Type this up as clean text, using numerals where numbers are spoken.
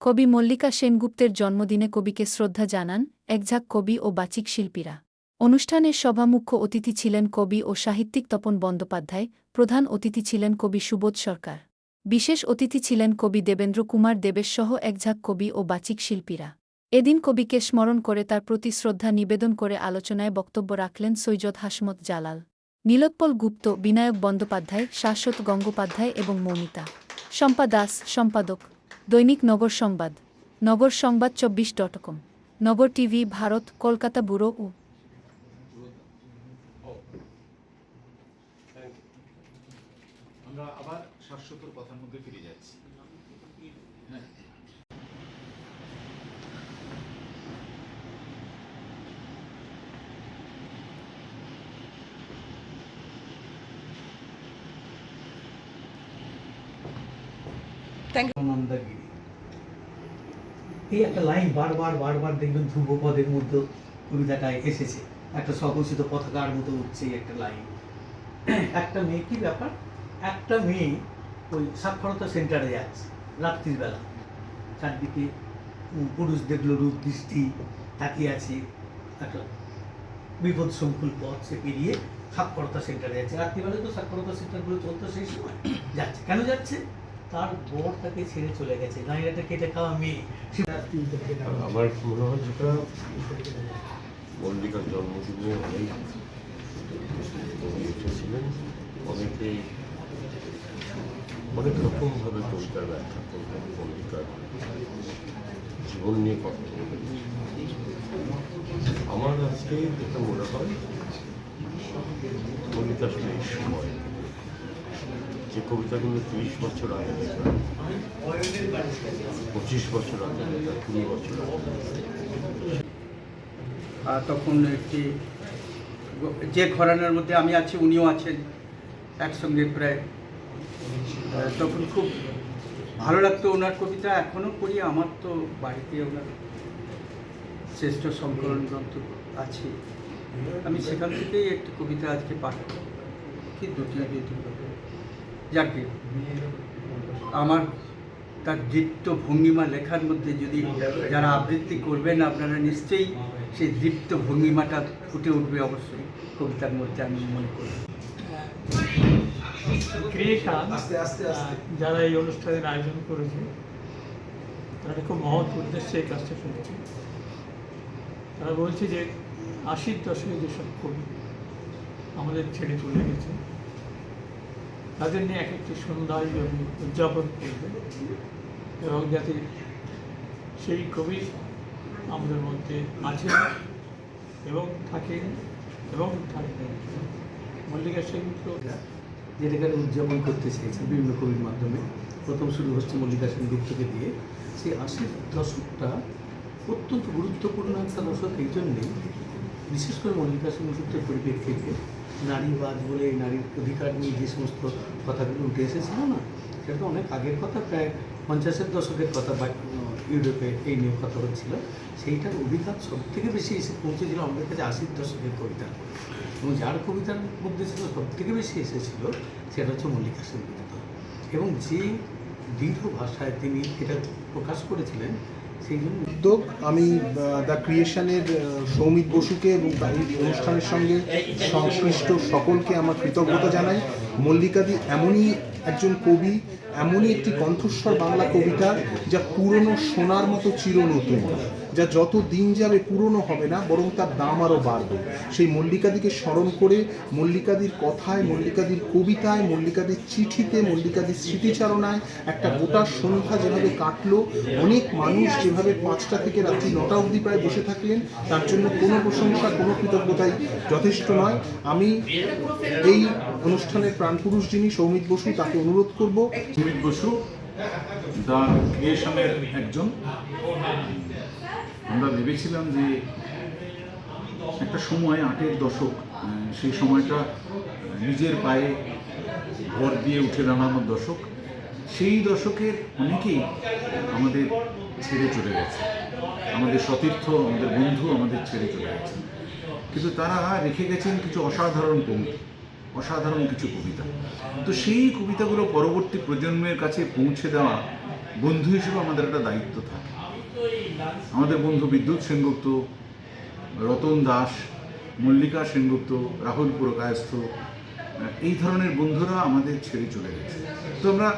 কবি মল্লিকা সেনগুপ্তের জন্মদিনে কবিকে শ্রদ্ধা জানান একঝাঁক কবি ও বাচিক শিল্পীরা। অনুষ্ঠানের সভা মুখ্য অতিথি ছিলেন কবি ও সাহিত্যিক তপন বন্দ্যোপাধ্যায়, প্রধান অতিথি ছিলেন কবি সুবোধ সরকার। বিশেষ অতিথি ছিলেন কবি দেবেন্দ্র কুমার দেবেশসহ একঝাঁক কবি ও বাচিক শিল্পীরা। এদিন কবিকে স্মরণ করে তার প্রতি শ্রদ্ধা নিবেদন করে আলোচনায় বক্তব্য রাখলেন সৈয়দ হাসমত জালাল, নীলোৎপল গুপ্ত, বিনায়ক বন্দ্যোপাধ্যায়, শাশ্বত গঙ্গোপাধ্যায় এবং মৌমিতা। শম্পা দাস, সম্পাদক, দৈনিক নগর সংবাদ, নগর সংবাদ 24.com, নগর টিভি, ভারত, কলকাতা ব্যুরো। আমরা আবার শাশ্বতর কথার মধ্যে ফিরে যাচ্ছি। এই একটা লাইন বারবার দেখবেন ধ্রুবপদের মধ্যে কবিতাটায় এসেছে, একটা স্বঘোষিত পতাকার মতো উঠছে একটা লাইন। একটা মেয়ে, কি ব্যাপার, একটা মেয়ে ওই সাক্ষরতা সেন্টারে যাচ্ছে রাত্রির বেলা, চারদিকে পুরুষ দেখলো রূপ দৃষ্টি তাকিয়ে আছে, একটা বিপদ সংকুল পথ সে পেরিয়ে সাক্ষরতা সেন্টারে যাচ্ছে। রাত্রিবেলা তো সাক্ষরতা সেন্টারগুলো চলতো সেই সময়। যাচ্ছে, কেন যাচ্ছে? তার বর তাকে ছেড়ে চলে গেছে, গাঁয়ের কেটে খাওয়া মেয়ে। আমার মনে হয় যেটা মল্লিকার জন্মদিনে অনেক এসেছিলেন, অনেকেই অনেক রকমভাবে কবিতার ব্যাখ্যা করবেন, মল্লিকার জীবন নিয়ে কথা বলবেন। আমার আজকে যেটা মনে হয় মল্লিকার সেই সময় যে কবিতাগুলো 30 বছর আগে লেখা, 25 বছর আগে লেখা, 20 বছর আগে, তখন একটি যে ঘরানার মধ্যে আমি আছি উনিও আছেন একসঙ্গে প্রায়, তখন খুব ভালো লাগতো ওনার কবিতা। এখনও পড়ি, আমার তো বাড়িতে ওনার শ্রেষ্ঠ সংকলন গ্রন্থ আছে, আমি সেখান থেকেই একটি কবিতা আজকে পাঠ করি, কি দুটি যাকে আমার তার দীপ্ত ভঙ্গিমা লেখার মধ্যে যদি যারা আবৃত্তি করবেন আপনারা নিশ্চয়ই সেই দীপ্ত ভঙ্গিমাটা ফুটে উঠবে অবশ্যই কবিতার মধ্যে, আমি মনে করি। ক্রিয়েশন যারা এই অনুষ্ঠানের আয়োজন করেছে তারা খুব মহৎ উদ্দেশ্যে এই কাজটা করেছে। তারা বলছে যে 80-র দশকে যেসব কবি আমাদের ছেড়ে চলে গেছে তাদের নিয়ে এক একটি সন্ধ্যা উদযাপন করবে, এবং যাতে সেই কবি আমাদের মধ্যে আছেন এবং থাকেন এবং থাকবেন। মল্লিকা সেনগুপ্ত যেটাকে উদযাপন করতে চেয়েছেন বিভিন্ন কবির মাধ্যমে। প্রথম শুরু হচ্ছে মল্লিকা সেনগুপ্তকে দিয়ে। সেই 80-র দশকটা অত্যন্ত গুরুত্বপূর্ণ একটা দশক এই জন্যেই, বিশেষ করে মল্লিকা সেনগুপ্তের পরিপ্রেক্ষিতে নারীবাদ বলে, নারীর অধিকার নিয়ে যে সমস্ত কথাগুলো উঠে এসেছিল না, সেটা তো অনেক আগের কথা, প্রায় 50-এর দশকের কথা, বা ইউরোপে এই নিয়ে কথা হচ্ছিল। সেইটার অধিকার সব থেকে বেশি এসে পৌঁছেছিল আমাদের কাছে 80-র দশকের কবিতা, এবং যার কবিতার মধ্যে ছিল সব থেকে বেশি এসেছিল সেটা হচ্ছে মল্লিকা সেনগুপ্ত। এবং যে দৃঢ় ভাষায় তিনি এটা প্রকাশ করেছিলেন, সেই জন্য উদ্যোগ আমি দ্য ক্রিয়েশনের সৌমিত বসুকে এবং এই অনুষ্ঠানের সঙ্গে সংশ্লিষ্ট সকলকে আমার কৃতজ্ঞতা জানাই। মল্লিকাদি এমনই একজন কবি, এমনই একটি কণ্ঠস্বর বাংলা কবিতার, যা পুরনো সোনার মতো চিরনতুন, যা যত দিন যাবে পুরনো হবে না, বরং তার দাম আরও বাড়বে। সেই মল্লিকাদিকে স্মরণ করে, মল্লিকাদির কথায়, মল্লিকাদির কবিতায়, মল্লিকাদির চিঠিতে, মল্লিকাদির স্মৃতিচারণায় একটা গোটা সন্ধ্যা যেভাবে কাটলো, অনেক মানুষ যেভাবে 5টা থেকে রাত্রি 9টা অবধি প্রায় বসে থাকলেন, তার জন্য কোনো প্রশংসা, কোনো কৃতজ্ঞতাই যথেষ্ট নয়। আমি এই অনুষ্ঠানের প্রাণপুরুষ যিনি সৌমিত বসু, তাকে অনুরোধ করব। সৌমিত বসু দ্য ক্রিয়েশনের একজন। আমরা ভেবেছিলাম যে একটা সময় 8-এর দশক, সেই সময়টা নিজের পায়ে ভর দিয়ে উঠে দাঁড়ানোর দশক। সেই দশকের অনেকেই আমাদের ছেড়ে চলে গেছে, আমাদের সতীর্থ, আমাদের বন্ধু আমাদের ছেড়ে চলে গেছে, কিন্তু তারা রেখে গেছেন কিছু অসাধারণ পংক্তি, অসাধারণ কিছু কবিতা। তো সেই কবিতাগুলো পরবর্তী প্রজন্মের কাছে পৌঁছে দেওয়া বন্ধু হিসেবে আমাদের একটা দায়িত্ব থাকে। আমাদের বন্ধু বিদ্যুৎ সেনগুপ্ত, রতন দাস, মল্লিকা সেনগুপ্ত, রাহুল পুরকায়স্থ, এই ধরনের বন্ধুরা আমাদের ছেড়ে চলে গেছে। তো আমরা